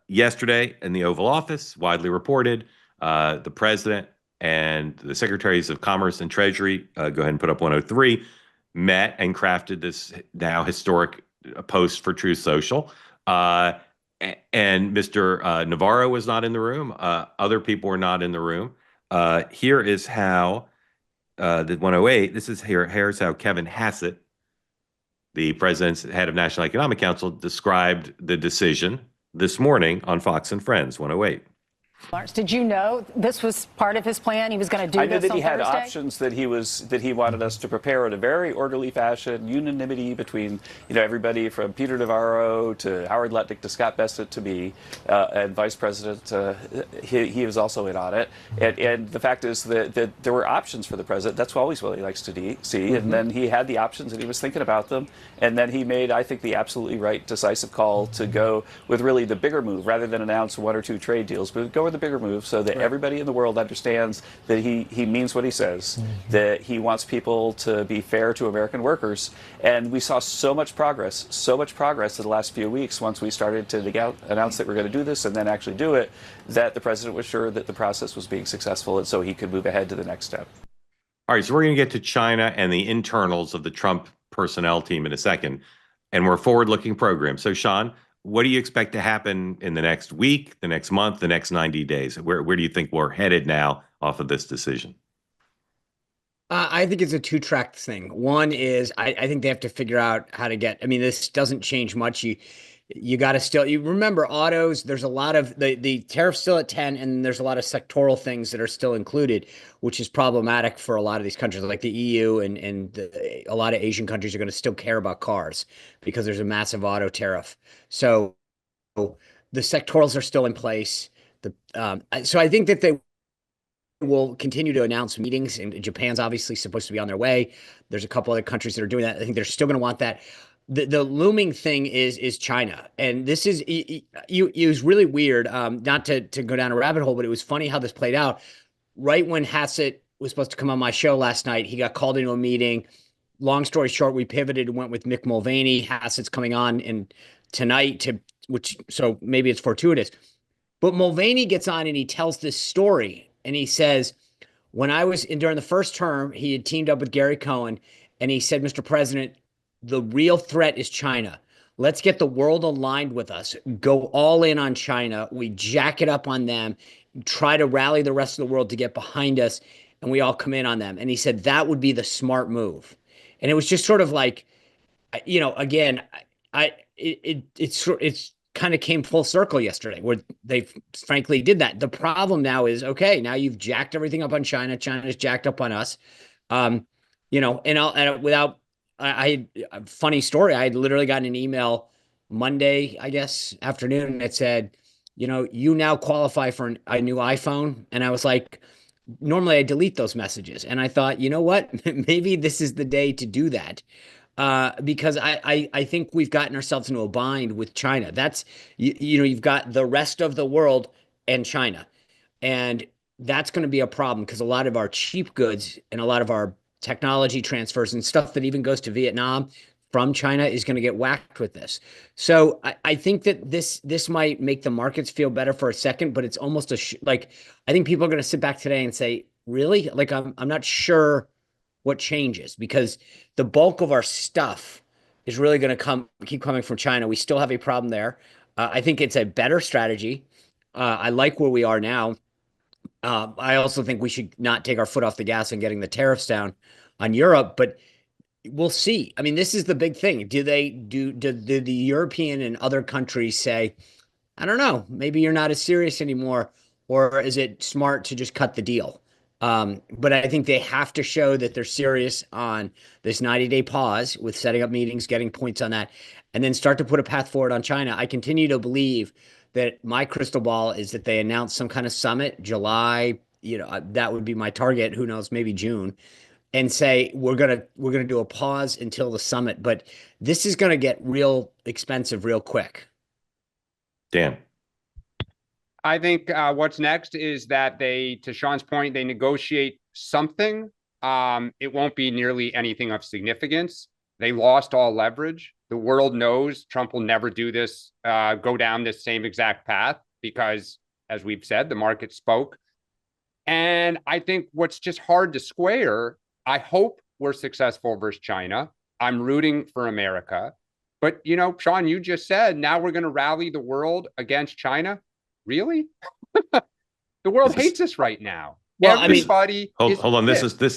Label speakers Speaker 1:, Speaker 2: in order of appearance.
Speaker 1: Yesterday in the Oval Office, widely reported, the president and the secretaries of Commerce and Treasury, go ahead and put up 103, met and crafted this now historic post for Truth Social. And Mr. Navarro was not in the room. Other people were not in the room. Here is how the 108. Here's how Kevin Hassett, the president's head of National Economic Council, described the decision this morning on Fox and Friends 108.
Speaker 2: Lawrence, did you know this was part of his plan? He was going to do
Speaker 3: I knew
Speaker 2: this
Speaker 3: that he
Speaker 2: on
Speaker 3: had
Speaker 2: Thursday?
Speaker 3: options that he wanted us to prepare in a very orderly fashion, unanimity between everybody from Peter Navarro to Howard Lutnick to Scott Bessent to me, and Vice President. He was also in on it, and the fact is that there were options for the president. That's always what he likes to see, and then he had the options and he was thinking about them, and then he made, I think, the absolutely right, decisive call to go with really the bigger move rather than announce one or two trade deals, but go with the bigger move so that everybody in the world understands that he means what he says, that he wants people to be fair to American workers. And we saw so much progress in the last few weeks once we started to announce that we're going to do this and then actually do it, that the president was sure that the process was being successful and so he could move ahead to the next step.
Speaker 1: All right, so we're going to get to China and the internals of the Trump personnel team in a second, and we're a forward-looking program. So, Sean, what do you expect to happen in the next week, the next month, the next 90 days? Where do you think we're headed now off of this decision?
Speaker 4: I think it's a two-track thing. One is I think they have to figure out how to get. I mean, this doesn't change much. You got to still. You remember autos. There's a lot of the tariff's still at 10, and there's a lot of sectoral things that are still included, which is problematic for a lot of these countries, like the EU and a lot of Asian countries are going to still care about cars because there's a massive auto tariff. So the sectorals are still in place. So I think that they will continue to announce meetings, and Japan's obviously supposed to be on their way. There's a couple other countries that are doing that. I think they're still going to want that. The looming thing is China, and this is it was really weird. Not to go down a rabbit hole, but it was funny how this played out. Right when Hassett was supposed to come on my show last night, he got called into a meeting. Long story short, we pivoted and went with Mick Mulvaney. Hassett's coming on and tonight so maybe it's fortuitous. But Mulvaney gets on and he tells this story, and he says, when I was during the first term, he had teamed up with Gary Cohn, and he said, Mr. President, the real threat is China. Let's get the world aligned with us. Go all in on China. We jack it up on them, try to rally the rest of the world to get behind us, and we all come in on them. And he said that would be the smart move. And it was just sort of like, again, it's kind of came full circle yesterday where they frankly did that. The problem now is, okay, now you've jacked everything up on China. China's jacked up on us. And I funny story. I had literally gotten an email Monday, I guess, afternoon that said, you now qualify for a new iPhone. And I was like, normally I delete those messages. And I thought, you know what? Maybe this is the day to do that. Because I think we've gotten ourselves into a bind with China. That's, you've got the rest of the world and China. And that's going to be a problem because a lot of our cheap goods and a lot of our technology transfers and stuff that even goes to Vietnam from China is going to get whacked with this. So I think that this might make the markets feel better for a second, but it's almost I think people are going to sit back today and say, really? Like, I'm not sure what changes because the bulk of our stuff is really going to keep coming from China. We still have a problem there. I think it's a better strategy. I like where we are now. I also think we should not take our foot off the gas on getting the tariffs down on Europe, but we'll see. I mean, this is the big thing. Do the European and other countries say, I don't know, maybe you're not as serious anymore, or is it smart to just cut the deal? But I think they have to show that they're serious on this 90-day pause with setting up meetings, getting points on that, and then start to put a path forward on China. I continue to believe that my crystal ball is that they announce some kind of summit, July, that would be my target. Who knows, maybe June, and say we're gonna do a pause until the summit. But this is gonna get real expensive real quick.
Speaker 1: Dan.
Speaker 5: I think what's next is that to Sean's point, they negotiate something. It won't be nearly anything of significance. They lost all leverage. The world knows Trump will never do this, go down this same exact path because, as we've said, the market spoke. And I think what's just hard to square, I hope we're successful versus China. I'm rooting for America. But, Sean, you just said now we're going to rally the world against China. Really? The world hates us right now.
Speaker 4: Well, I mean-
Speaker 5: Everybody is
Speaker 1: Hold on.
Speaker 5: pissed.
Speaker 1: This